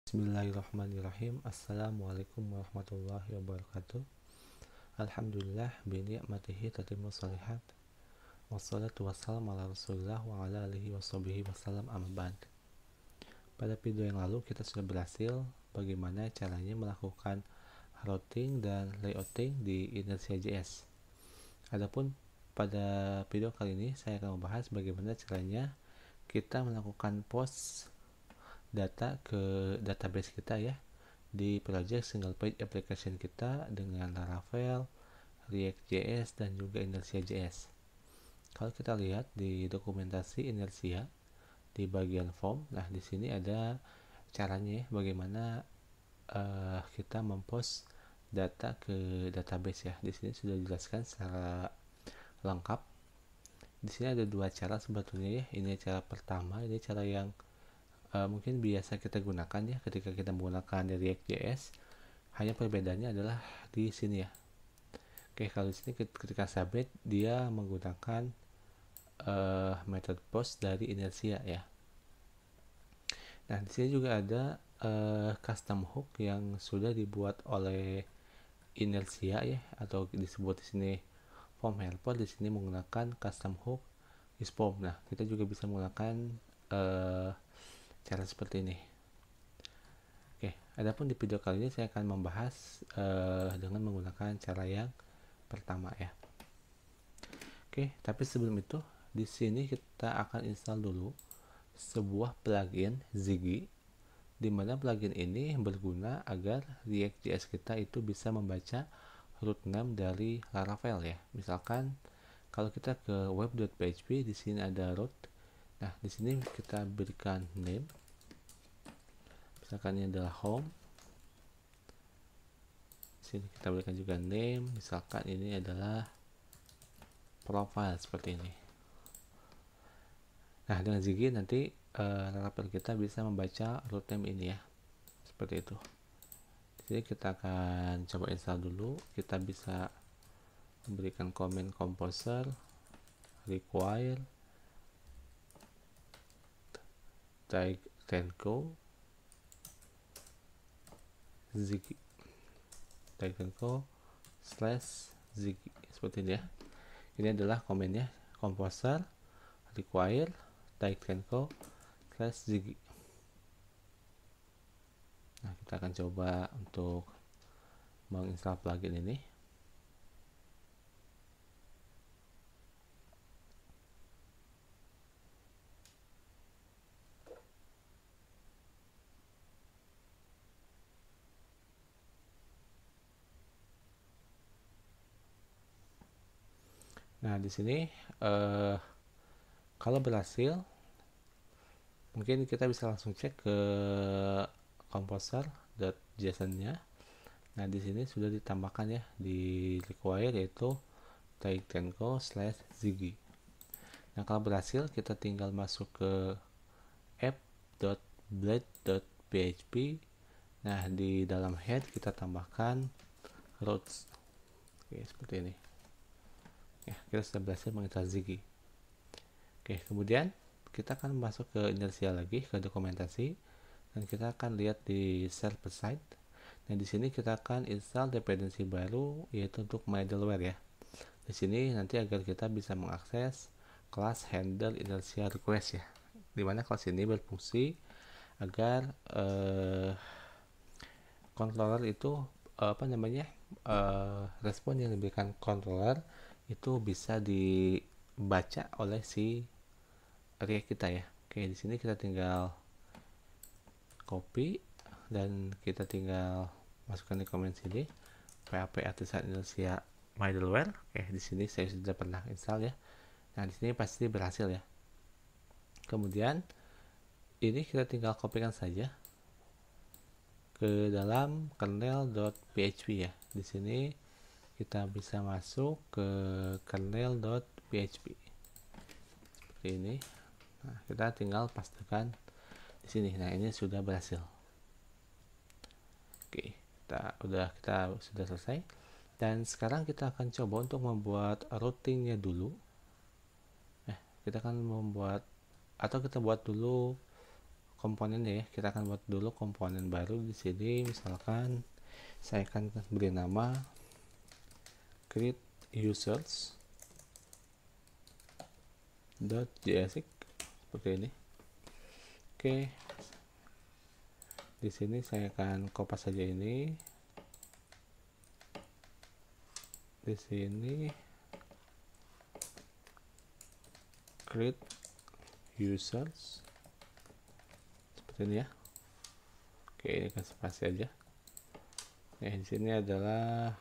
Bismillahirrahmanirrahim. Assalamualaikum warahmatullahi wabarakatuh. Alhamdulillah bi ni'matihi tatimmu shalihat. Wassalatu wassalamu ala Rasulillah wa ala alihi washabihi wasallam amma ba'd. Pada video yang lalu kita sudah berhasil bagaimana caranya melakukan routing dan layouting di Inertia.js. Adapun pada video kali ini saya akan membahas bagaimana caranya kita melakukan post data ke database kita ya di project single page application kita dengan Laravel, React.js dan juga Inertia.js. Kalau kita lihat di dokumentasi Inertia di bagian form, nah di sini ada caranya bagaimana kita mempost data ke database ya. Di sini sudah dijelaskan secara lengkap. Di sini ada dua cara sebetulnya ya. Ini cara pertama, ini cara yang mungkin biasa kita gunakan ya ketika kita menggunakan React.js. Hanya perbedaannya adalah di sini ya. Oke, kalau di sini ketika submit dia menggunakan method post dari Inertia ya. Nah, di sini juga ada custom hook yang sudah dibuat oleh Inertia ya, atau disebut di sini form helper. Di sini menggunakan custom hook is form. Nah, kita juga bisa menggunakan cara seperti ini. Oke, adapun di video kali ini saya akan membahas dengan menggunakan cara yang pertama ya. Oke, tapi sebelum itu di sini kita akan install dulu sebuah plugin Ziggy, di mana plugin ini berguna agar React.js kita itu bisa membaca root name dari Laravel ya. Misalkan kalau kita ke web.php, di sini ada root. Nah, di sini kita berikan name. Misalkan ini adalah home. Di sini kita berikan juga name. Misalkan ini adalah profile seperti ini. Nah, dengan Ziggy nanti Laravel kita bisa membaca root name ini ya. Seperti itu. Di sini kita akan coba install dulu. Kita bisa memberikan comment composer require Tenko Ziggy Tenko/Ziggy seperti ini ya. Ini adalah komennya, composer require Tenko/Ziggy. Nah, kita akan coba untuk menginstal plugin ini. Nah, di sini kalau berhasil, mungkin kita bisa langsung cek ke composer.json-nya. Nah, di sini sudah ditambahkan ya di require yaitu Tenko/Ziggy. Nah, kalau berhasil kita tinggal masuk ke app.blade.php. Nah, di dalam head kita tambahkan routes. Oke, seperti ini. Ya, kita sudah berhasil menginstal Ziggy. Oke, kemudian kita akan masuk ke Inertia lagi, ke dokumentasi, dan kita akan lihat di server side. Nah, di sini kita akan install dependensi baru yaitu untuk middleware ya. Di sini nanti agar kita bisa mengakses kelas handle Inertia request ya. Dimana kelas ini berfungsi agar controller itu respon yang diberikan controller itu bisa dibaca oleh si React kita ya. Oke, di sini kita tinggal copy dan kita tinggal masukkan di komen sini PHP Artisan Inertia middleware. Oke, di sini saya sudah pernah install ya. Nah, di sini pasti berhasil ya. Kemudian ini kita tinggal kopikan saja ke dalam kernel.php ya. Di sini kita bisa masuk ke kernel.php seperti ini. Nah, kita tinggal pastikan di sini. Nah, ini sudah berhasil. Oke, kita sudah selesai. Dan sekarang kita akan coba untuk membuat routingnya dulu. Kita akan membuat atau kita buat dulu komponennya ya. Kita akan buat dulu komponen baru di sini. Misalkan saya akan beri nama create users .jsx seperti ini. Oke, di sini saya akan copy saja ini. Di sini create users seperti ini ya. Oke, ini kan spasi aja. Di sini adalah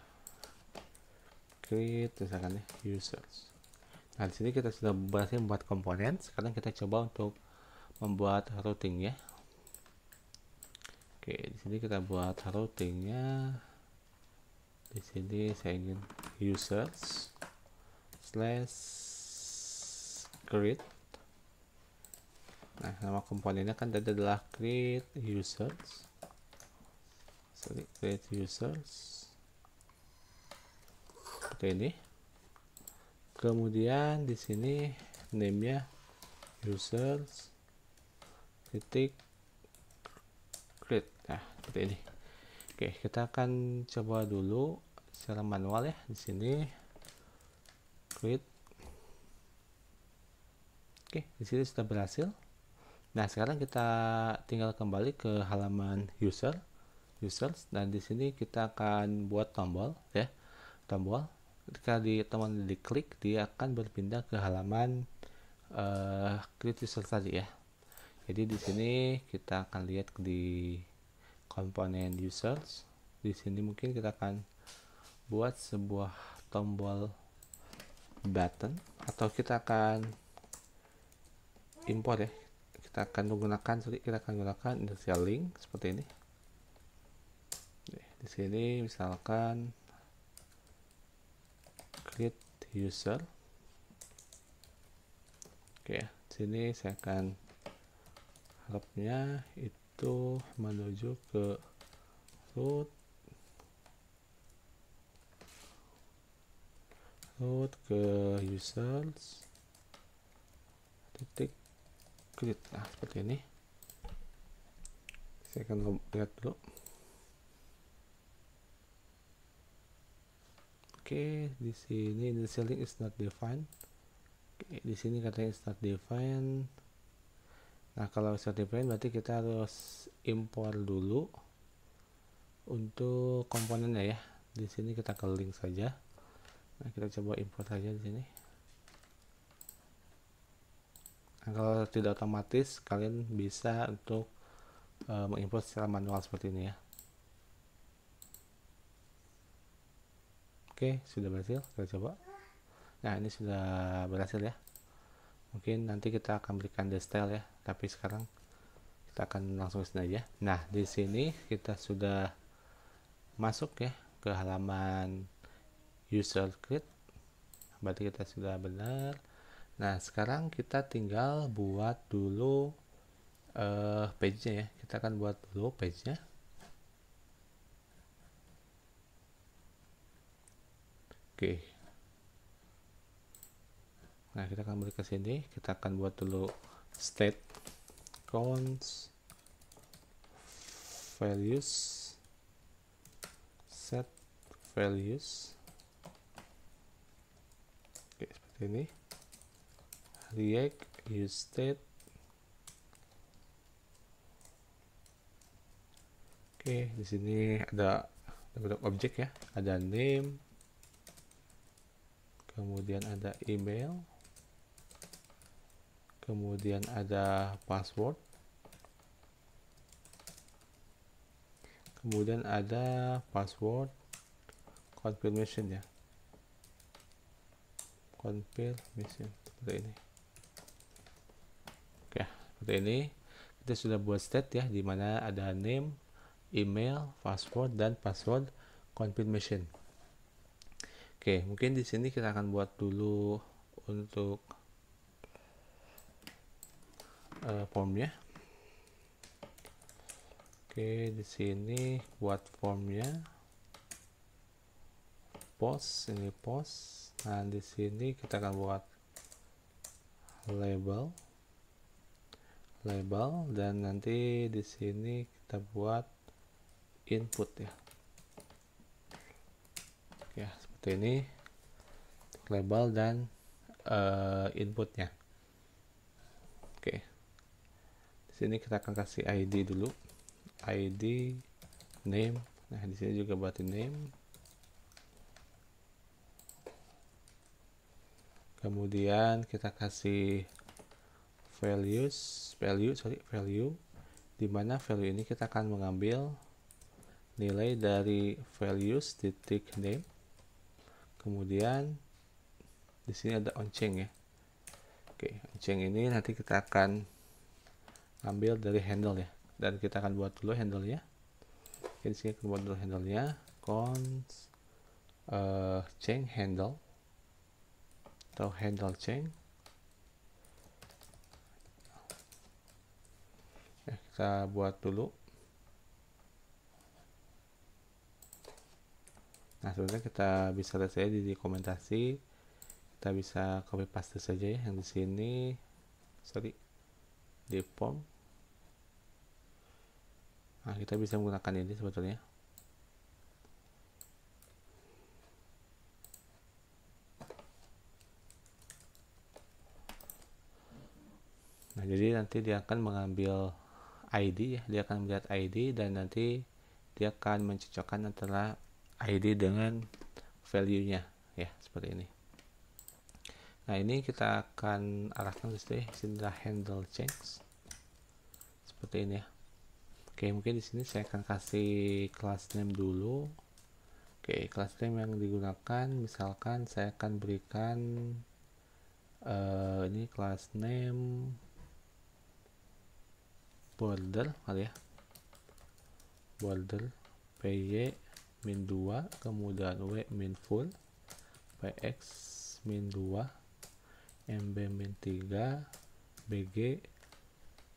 create misalkan ya users. Nah, di sini kita sudah berhasil membuat komponen. Sekarang kita coba untuk membuat routing ya. Oke, di sini kita buat routingnya. Di sini saya ingin users / create. Nah, nama komponennya kan tadi adalah create users. Create users seperti ini. Kemudian di sini name-nya users titik create. Nah, seperti ini. Oke, kita akan coba dulu secara manual ya. Di sini create. Oke, di sini sudah berhasil. Nah, sekarang kita tinggal kembali ke halaman users, dan di sini kita akan buat tombol ya. Tombol. Ketika teman diklik, dia akan berpindah ke halaman create user tadi ya. Jadi di sini kita akan lihat di komponen users. Di sini mungkin kita akan buat sebuah tombol button, atau kita akan import ya. Kita akan gunakan inertial link seperti ini. Di sini misalkan create user. Oke, di sini saya akan harapnya itu menuju ke root ke users titik create. Nah, seperti ini. Saya akan lihat dulu. Oke, di sini the link is not defined. Oke, di sini katanya is not defined. Nah, kalau is not defined berarti kita harus import dulu untuk komponennya ya. Di sini kita ke link saja. Nah, kita coba import saja di sini. Nah, kalau tidak otomatis, kalian bisa untuk mengimport secara manual seperti ini ya. Oke, sudah berhasil. Kita coba. Nah, ini sudah berhasil ya. Mungkin nanti kita akan berikan the style ya, tapi sekarang kita akan langsung ke sini aja. Nah, di sini kita sudah masuk ya ke halaman user create. Berarti kita sudah benar. Nah, sekarang kita tinggal buat dulu page-nya ya. Kita akan buat dulu page-nya. Oke. Nah, kita akan balik ke sini. Kita akan buat dulu state const values set values. Oke, seperti ini. React use state. Oke, di sini ada bentuk objek ya. Ada name, kemudian ada email, kemudian ada password, kemudian ada password confirmation ya, confirmation seperti ini. Oke, seperti ini kita sudah buat state ya, dimana ada name, email, password, dan password confirmation. Oke, mungkin di sini kita akan buat dulu untuk formnya. Oke, di sini buat formnya post, ini post. Nah, di sini kita akan buat label. label, dan nanti di sini kita buat input ya. Oke, seperti ini label dan inputnya. Oke, di sini kita akan kasih ID dulu, ID, name. Nah, di sini juga buat name. Kemudian kita kasih value, di mana value ini kita akan mengambil nilai dari values titik name. Kemudian di sini ada onChange ya. Oke, onChange ini nanti kita akan ambil dari handle ya, dan kita akan buat dulu handle-nya. Oke, di sini kita buat dulu handle-nya, const change handle atau handle change. Ya, kita buat dulu. Nah, sebenarnya kita bisa lihat saja di dokumentasi, kita bisa copy paste saja ya yang di sini, di form. Nah, kita bisa menggunakan ini sebetulnya. Nah, jadi nanti dia akan mengambil ID ya, dia akan melihat ID dan nanti dia akan mencocokkan antara ID dengan value-nya ya, seperti ini. Nah, ini kita akan arahkan ke sini handle change seperti ini ya. Oke, mungkin di sini saya akan kasih class name dulu. Oke, class name yang digunakan misalkan saya akan berikan ini class name border kali ya, border py min 2, kemudian w min full, px min 2, mb min 3, bg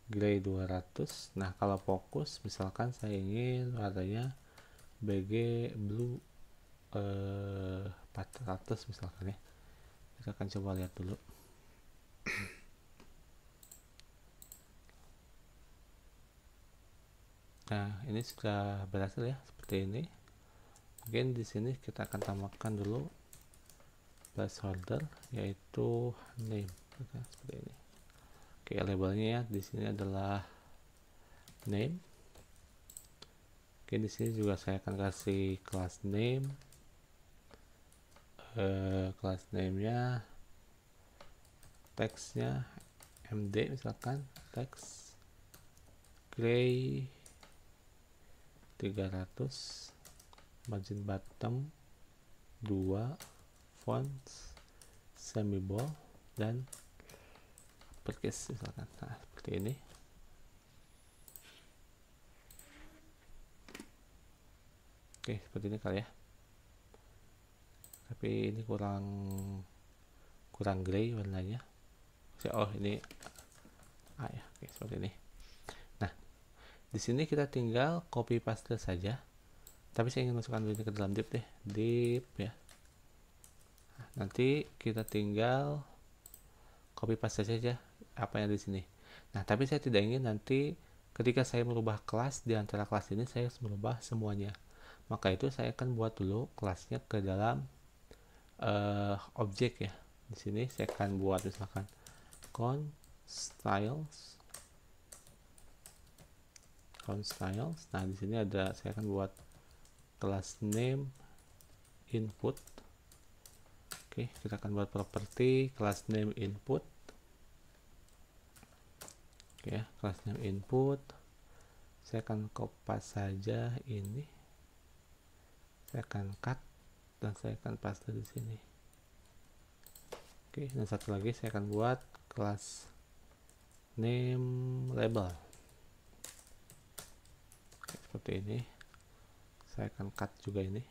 gray 200. Nah, kalau fokus misalkan saya ingin warnanya bg blue 400 misalkan ya. Kita akan coba lihat dulu. Nah, ini sudah berhasil ya, seperti ini. Mungkin di sini kita akan tambahkan dulu placeholder, yaitu name, seperti ini. Oke, labelnya ya, di sini adalah name. Oke, di sini juga saya akan kasih class name. Class name-nya, teksnya md misalkan, teks gray 300, margin bottom 2, fonts semi bold dan uppercase misalkan. Nah, seperti ini. Oke, seperti ini kali ya, tapi ini kurang gray warnanya. Oh, ini ya. Oke, seperti ini. Nah, di sini kita tinggal copy paste saja, tapi saya ingin masukkan ini ke dalam div deh, div ya. Nah, nanti kita tinggal copy paste saja apa yang di sini. Nah, tapi saya tidak ingin nanti ketika saya merubah kelas di antara kelas ini saya harus merubah semuanya. Maka itu saya akan buat dulu kelasnya ke dalam objek ya. Di sini saya akan buat misalkan styles. Nah, di sini ada, saya akan buat kelas name input. Oke, kita akan buat properti kelas name input. Oke, kelas name input. Saya akan copy saja ini. Saya akan cut dan saya akan paste di sini. Oke, dan satu lagi saya akan buat kelas name label. Oke, seperti ini. Saya akan cut juga ini.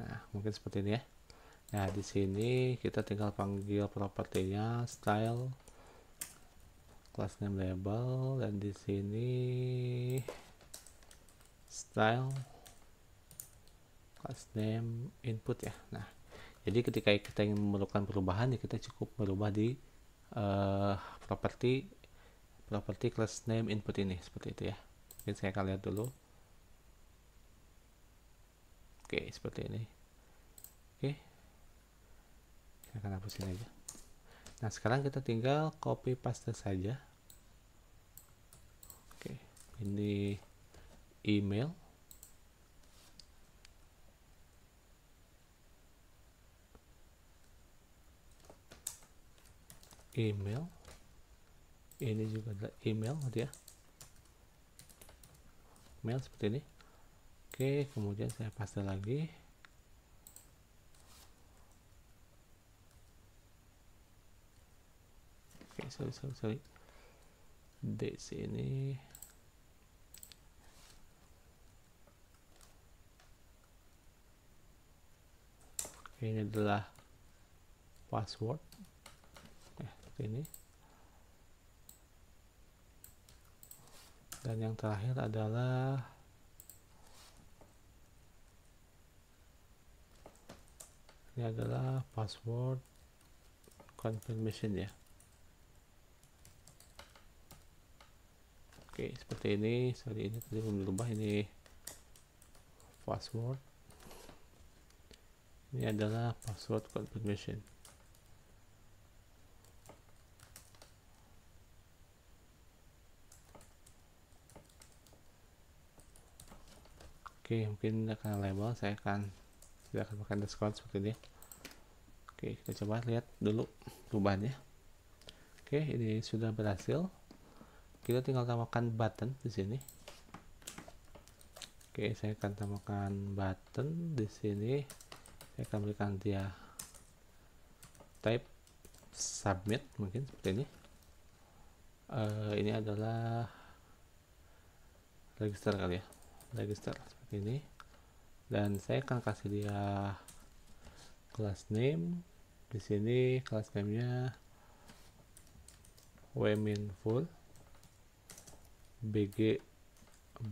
Nah, mungkin seperti ini ya. Nah, di sini kita tinggal panggil propertinya style class name label, dan di sini style class name input ya. Nah, Jadi ketika kita ingin melakukan perubahan ya kita cukup merubah di properti class name input ini seperti itu ya. Mungkin saya akan lihat dulu. Oke, seperti ini. Oke, saya akan hapusin aja. Nah, sekarang kita tinggal copy paste saja. Oke, ini email. Ini juga adalah email gitu ya. Email seperti ini. Oke, kemudian saya paste lagi. Oke, sorry. Di sini. Oke, ini adalah password. Seperti ini. Dan yang terakhir adalah ini adalah password confirmation ya. Oke, seperti ini. Sorry, ini tadi belum dirubah. Ini password. Ini adalah password confirmation. Oke, mungkin akan label. Saya akan pakai underscore seperti ini. Oke, kita coba lihat dulu perubahannya. Oke, ini sudah berhasil. Kita tinggal tambahkan button di sini. Oke, saya akan tambahkan button di sini. Saya akan berikan dia type submit mungkin seperti ini. Ini adalah register kali ya. Register seperti ini. Dan saya akan kasih dia class name. Di sini class name-nya wminful bg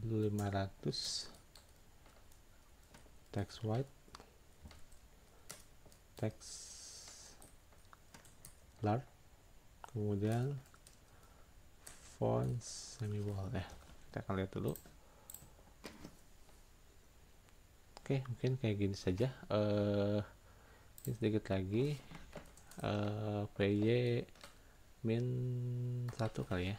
blue 500 text white text large, kemudian font semi bold ya. Kita akan lihat dulu. Oke, mungkin kayak gini saja. Ini sedikit lagi. py min 1 kali ya.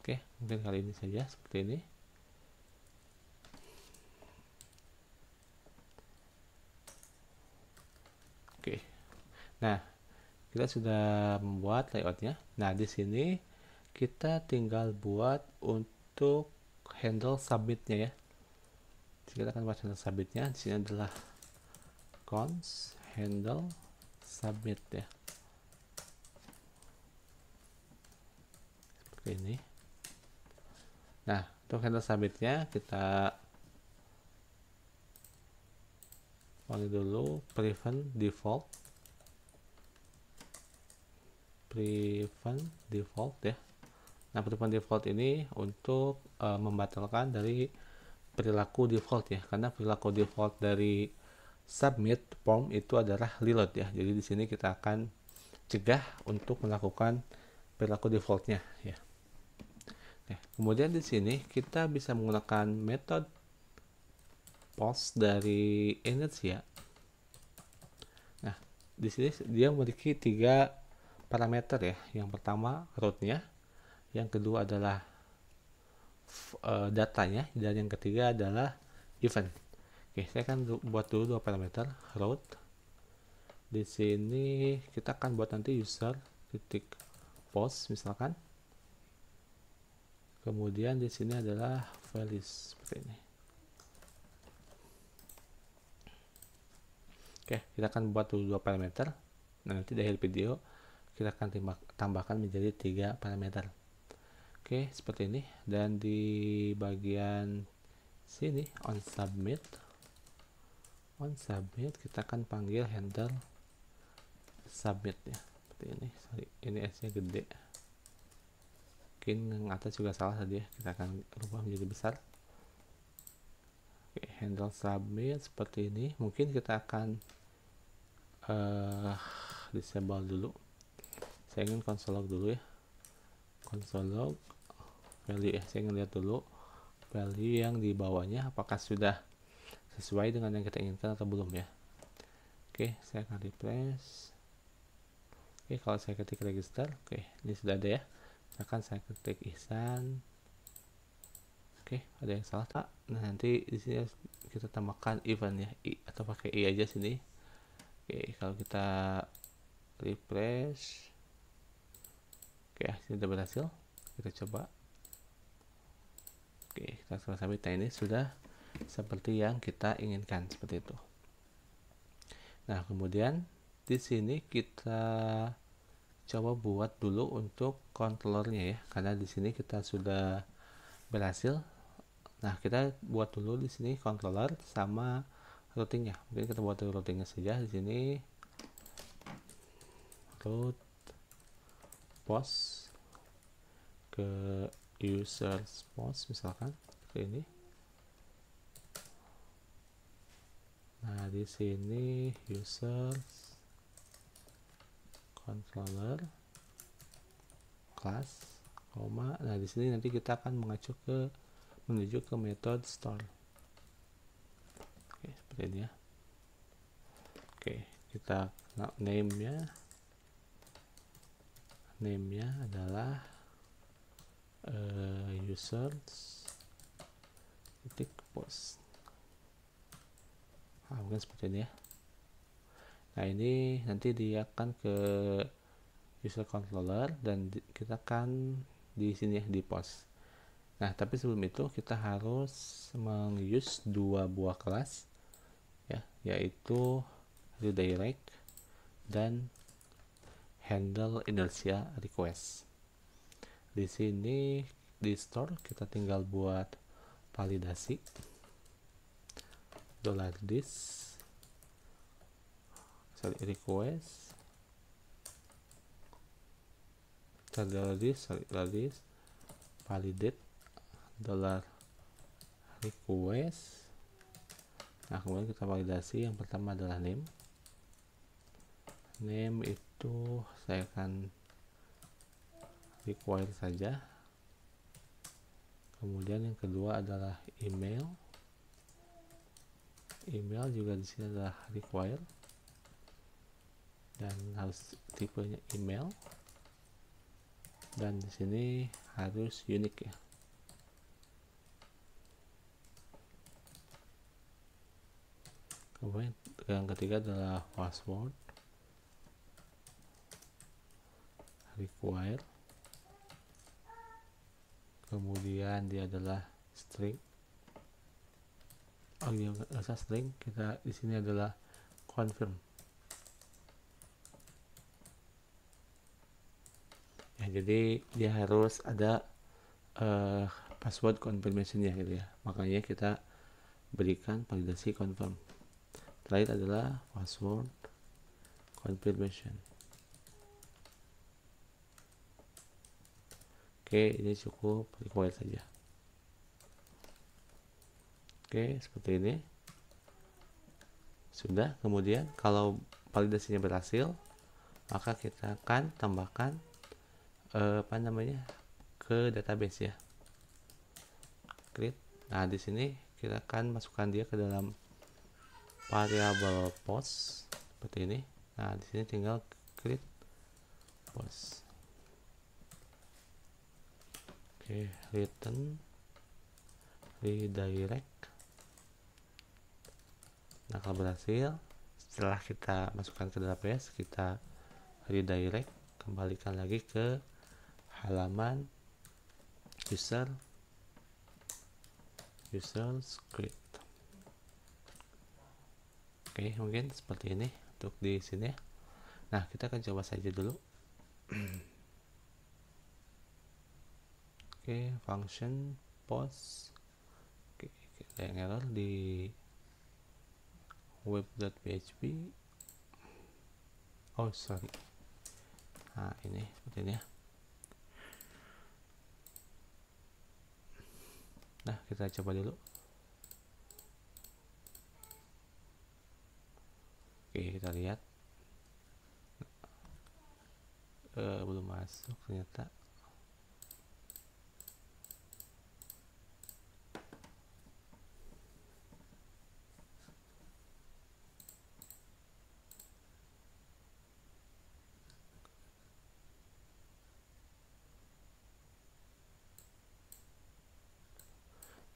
Oke, mungkin kali ini saja seperti ini. Oke. Nah, kita sudah membuat layoutnya. Nah, di sini kita tinggal buat untuk handle submitnya ya. Jadi kita akan buat handle submitnya. Di sini adalah cons handle submit ya. Seperti ini. Nah, untuk handle submitnya kita panggil dulu prevent default ya. Nah, prevent default ini untuk membatalkan dari perilaku default ya, karena perilaku default dari submit form itu adalah reload ya. Jadi di sini kita akan cegah untuk melakukan perilaku defaultnya ya. Oke, kemudian di sini kita bisa menggunakan metode post dari inertia. Nah, di sini dia memiliki 3 parameter ya. Yang pertama root-nya, yang kedua adalah datanya, dan yang ketiga adalah event. Oke, saya akan buat dulu 2 parameter root. Di sini kita akan buat nanti user titik post misalkan. Kemudian di sini adalah values seperti ini. Oke, kita akan buat dulu 2 parameter. Nah, nanti di akhir video kita akan tambahkan menjadi 3 parameter. Oke, seperti ini. Dan di bagian sini on submit kita akan panggil handle submit ya. Seperti ini. Sorry, ini S-nya gede. Mungkin yang atas juga salah tadi ya. Kita akan rubah menjadi besar. handle submit seperti ini. Mungkin kita akan disable dulu. Saya ingin console log dulu ya, console log value ya. Saya ingin lihat dulu value yang di bawahnya apakah sudah sesuai dengan yang kita inginkan atau belum ya. Oke, saya akan refresh. Oke, kalau saya ketik register, oke, ini sudah ada ya. Misalkan saya ketik Ihsan. Oke, ada yang salah tak? Nah, nanti di sini kita tambahkan event ya, i atau pakai i aja sini. Oke, kalau kita refresh, oke, ini sudah berhasil. Kita coba. Oke, kita selesai. Nah, ini sudah seperti yang kita inginkan, seperti itu. Nah, kemudian di sini kita coba buat dulu untuk controllernya ya, karena di sini kita sudah berhasil. Nah, kita buat dulu di sini controller sama routingnya. Mungkin kita buat routingnya saja di sini. Route post ke users post misalkan seperti ini. Nah, di sini users controller class koma. Nah, di sini nanti kita akan menuju ke method store. Oke, seperti ini ya. Oke, kita name-nya adalah users titik post. Nah, mungkin seperti ini ya. Nah, ini nanti dia akan ke user controller dan kita akan di sini ya, di post. Nah, tapi sebelum itu kita harus menguse dua buah kelas ya, yaitu redirect dan handle inertia request. Di sini di store kita tinggal buat validasi $this request $this validate $request. Nah, kemudian kita validasi. Yang pertama adalah name itu saya akan require saja. Kemudian yang kedua adalah email juga di sini adalah require dan harus tipenya email, dan di sini harus unique ya. Kemudian yang ketiga adalah password require, kemudian dia adalah string. Oh iya, nggak usah string, kita di sini adalah confirm ya. Jadi dia harus ada password confirmation-nya gitu ya, makanya kita berikan validasi confirm. Terakhir adalah password confirmation. Oke, ini cukup require saja. Oke, seperti ini sudah. Kemudian kalau validasinya berhasil, maka kita akan tambahkan ke database ya, create. Nah, di sini kita akan masukkan dia ke dalam variable post seperti ini. Nah, di sini tinggal create post. Oke, return redirect. Nah, kalau berhasil, setelah kita masukkan ke database, kita redirect, kembalikan lagi ke halaman user script. Oke, mungkin seperti ini untuk di sini. Nah, kita akan coba saja dulu. Oke, function post. Oke, ada yang error di web.php. Oh, sorry. Nah, ini seperti ini ya. Nah, kita coba dulu. Oke, kita lihat belum masuk ternyata.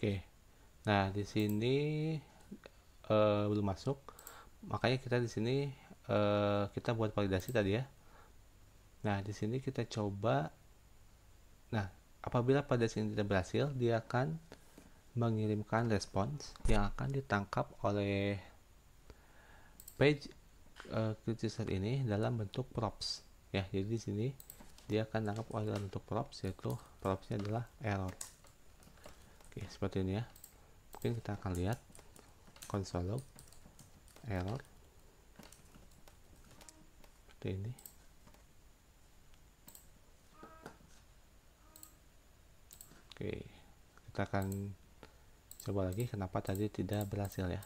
Oke, nah di sini belum masuk, makanya kita di sini kita buat validasi tadi ya. Nah di sini kita coba. Nah, apabila validasi ini tidak berhasil, dia akan mengirimkan respons yang akan ditangkap oleh page criticizer ini dalam bentuk props ya. Jadi di sini dia akan tangkap dalam bentuk props, yaitu propsnya adalah error. Oke, seperti ini ya. Mungkin kita akan lihat console log error seperti ini. Oke, kita akan coba lagi kenapa tadi tidak berhasil ya.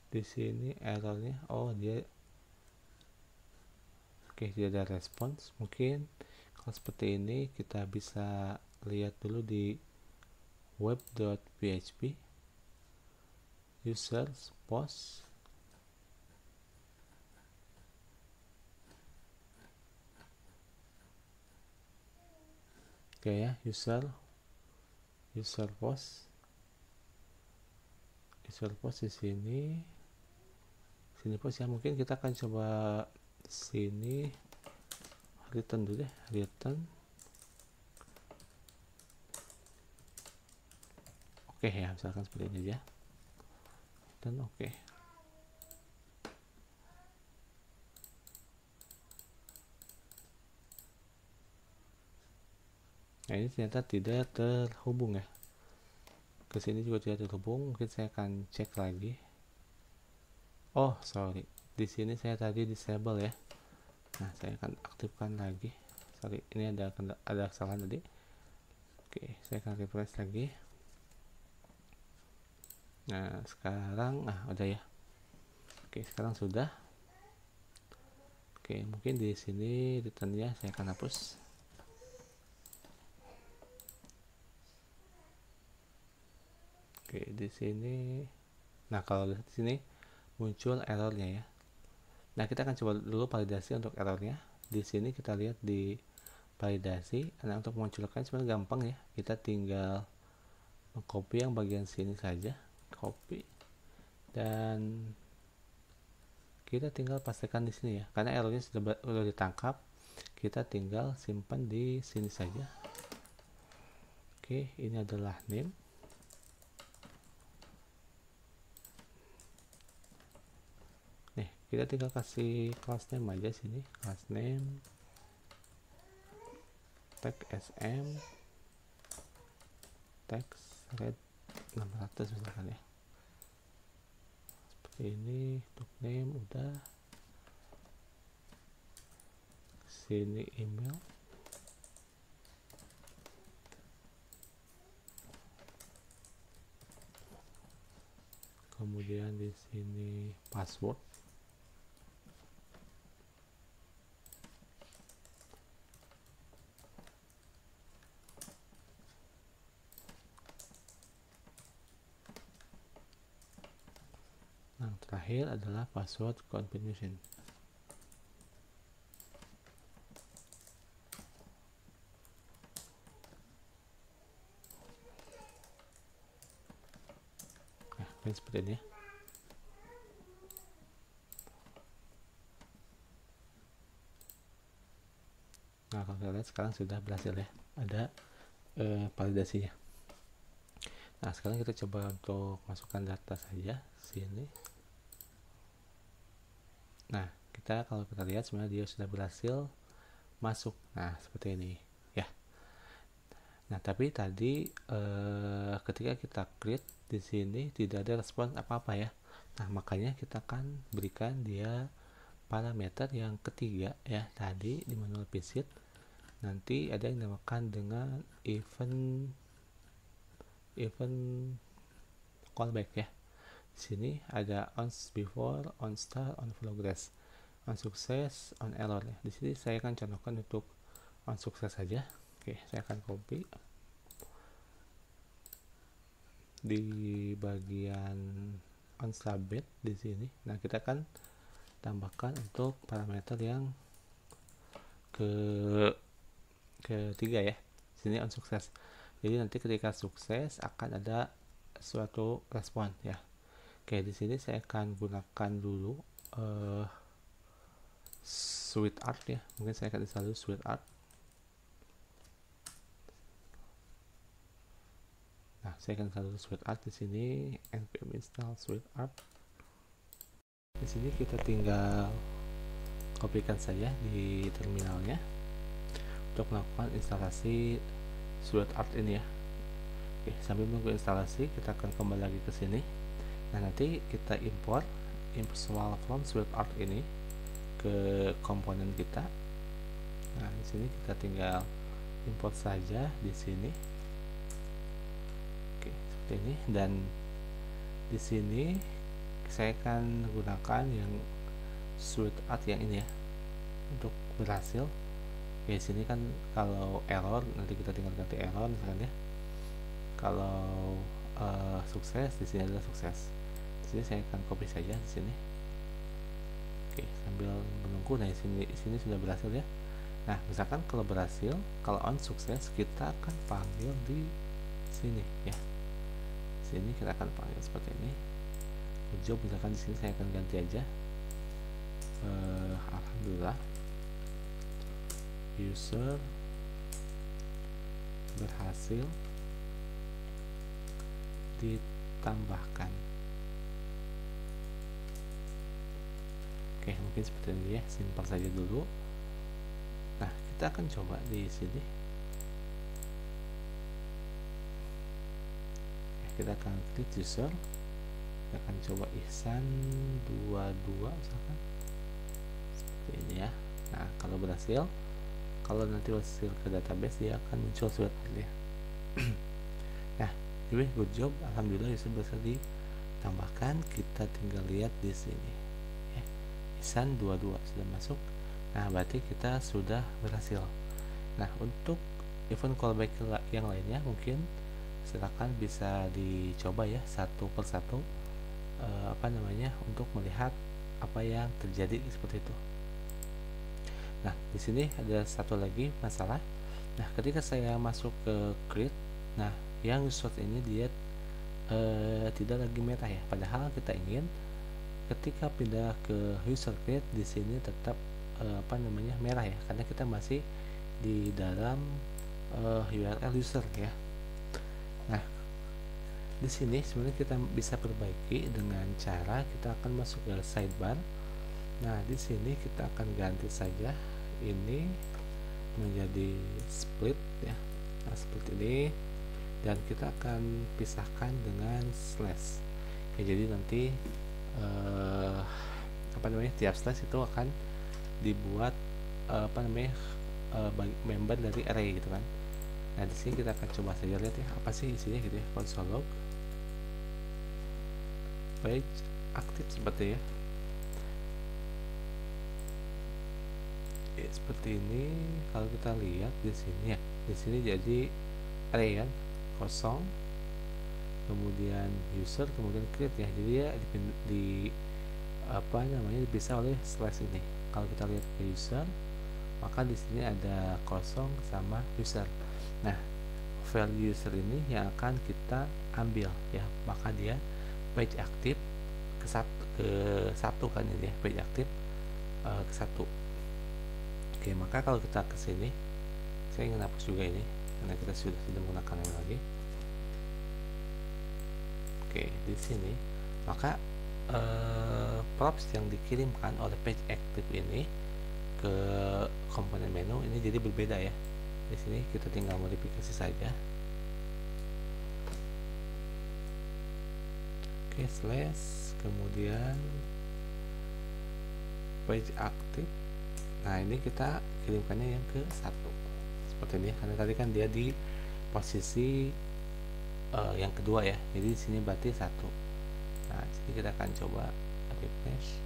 Di sini errornya, oh dia oke, tidak ada respons. Mungkin kalau seperti ini kita bisa lihat dulu di web.php users post. Oke ya, user post di sini post ya. Mungkin kita akan coba sini return dulu deh, return. Oke ya, misalkan seperti ini aja. Dan oke. Nah ini ternyata tidak terhubung ya. Kesini juga tidak terhubung. Mungkin saya akan cek lagi. Oh sorry, di sini saya tadi disable ya. Nah saya akan aktifkan lagi. Sorry, ini ada kesalahan tadi. Oke, saya akan refresh lagi. Nah sekarang udah ya. Oke, sekarang sudah. Oke, mungkin di sini returnnya saya akan hapus. Oke, di sini. Nah, kalau di sini muncul errornya ya. Nah, kita akan coba dulu validasi untuk errornya. Di sini kita lihat di validasi. Nah, untuk memunculkan sebenarnya gampang ya. Kita tinggal mengcopy yang bagian sini saja, copy, dan kita tinggal pastikan di sini ya. Karena errornya sudah ditangkap, kita tinggal simpan di sini saja. Oke, ini adalah name. Kita tinggal kasih class name aja sini, class name tag sm text red 600 misalkan ya. Seperti ini untuk name udah. Sini email, kemudian di sini password. Yang terakhir adalah password confirmation. Nah, seperti ini ya. Nah, kalau kita lihat sekarang sudah berhasil ya, ada validasinya. Nah, sekarang kita coba untuk masukkan data saja sini. Nah, kalau kita lihat sebenarnya dia sudah berhasil masuk. Nah, seperti ini ya. Nah, tapi tadi ketika kita create di sini tidak ada respon apa-apa ya. Nah, makanya kita akan berikan dia parameter yang ketiga ya, tadi di manual visit. Nanti ada yang dinamakan dengan event callback ya. Di sini ada on before, on start, on progress, on sukses, on error ya. Di sini saya akan contohkan untuk on sukses saja. Oke, saya akan copy di bagian on submit di sini. Nah, kita akan tambahkan untuk parameter yang ketiga ya. Sini on sukses. Jadi nanti ketika sukses akan ada suatu respon ya. Oke, di sini saya akan gunakan dulu sweet art ya. Mungkin saya akan install dulu sweet art. Nah, saya akan install dulu sweet art di sini, npm install sweet art. Di sini kita tinggal kopikan saja di terminalnya untuk melakukan instalasi sweet art ini ya. Oke, sambil menunggu instalasi kita akan kembali lagi ke sini. Nah, nanti kita import small from sweet art ini ke komponen kita. Nah, di sini kita tinggal import saja di sini. Oke, seperti ini. Dan di sini saya akan gunakan yang sweet art yang ini ya untuk berhasil. Oke, sini kan kalau error nanti kita tinggal ganti error misalkan ya. Kalau sukses, di sini adalah sukses. Di sini saya akan copy saja di sini. Oke, sambil menunggu. Nah, di sini sudah berhasil ya. Nah, misalkan kalau berhasil, kalau on sukses, kita akan panggil di sini ya. Sini kita akan panggil seperti ini. Job misalkan di sini saya akan ganti aja. Alhamdulillah. User berhasil ditambahkan. Oke, mungkin seperti ini ya, simpel saja dulu. Nah, kita akan coba di sini. Kita akan klik user, kita akan coba Ihsan 22 misalkan seperti ini ya. Nah, kalau berhasil, kalau nanti hasil ke database dia akan muncul surat ya. Nah, jadi good job, alhamdulillah user berhasil ditambahkan. Kita tinggal lihat di sini ya. Ihsan 22 sudah masuk. Nah, berarti kita sudah berhasil. Nah, untuk event callback yang lainnya mungkin silakan bisa dicoba ya satu persatu untuk melihat apa yang terjadi seperti itu. Nah, di sini ada satu lagi masalah. Nah, ketika saya masuk ke create, nah yang result ini dia tidak lagi merah ya, padahal kita ingin ketika pindah ke user create di sini tetap merah ya, karena kita masih di dalam URL user ya. Nah, di sini sebenarnya kita bisa perbaiki dengan cara kita akan masuk ke sidebar. Nah, di sini kita akan ganti saja ini menjadi split ya. Nah, seperti ini, dan kita akan pisahkan dengan slash. Ya, jadi nanti tiap slash itu akan dibuat member dari array gitu kan. Nah, di sini kita akan coba saja lihat ya apa sih isinya gitu ya. Console log page aktif seperti ya. Oke, seperti ini. Kalau kita lihat di sini ya, di sini jadi array kan kosong, kemudian user, kemudian create ya. Jadi ya dipisah oleh slash ini. Kalau kita lihat ke user, maka di sini ada kosong sama user. Nah, value user ini yang akan kita ambil ya, maka dia page aktif ke satu kan ini ya, page aktif ke satu. Oke, maka kalau kita ke sini, saya ingin hapus juga ini karena kita sudah tidak menggunakan yang lagi. Oke, di sini maka props yang dikirimkan oleh page aktif ini ke komponen menu ini jadi berbeda ya. Di sini kita tinggal modifikasi saja. Oke, slash, kemudian page aktif. Nah, ini kita kirimkannya yang ke satu seperti ini, karena tadi kan dia di posisi yang kedua ya. Jadi di sini berarti satu. Nah, jadi kita akan coba refresh.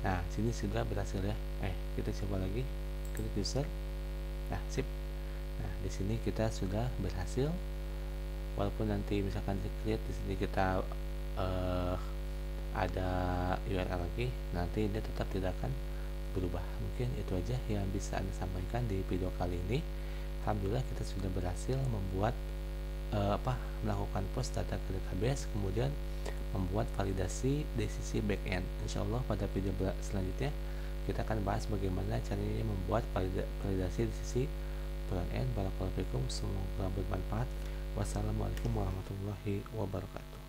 Nah, sini sudah berhasil ya. Kita coba lagi, klik user. Nah, sip. Nah, di sini kita sudah berhasil. Walaupun nanti misalkan create di sini kita ada URL lagi, nanti dia tetap tidak akan berubah. Mungkin itu aja yang bisa Anda sampaikan di video kali ini. Alhamdulillah kita sudah berhasil membuat melakukan post data ke database, kemudian membuat validasi di sisi backend. Insya Allah pada video selanjutnya kita akan bahas bagaimana caranya membuat validasi di sisi front end. Barakallahu fikum, semoga bermanfaat. Wassalamualaikum warahmatullahi wabarakatuh.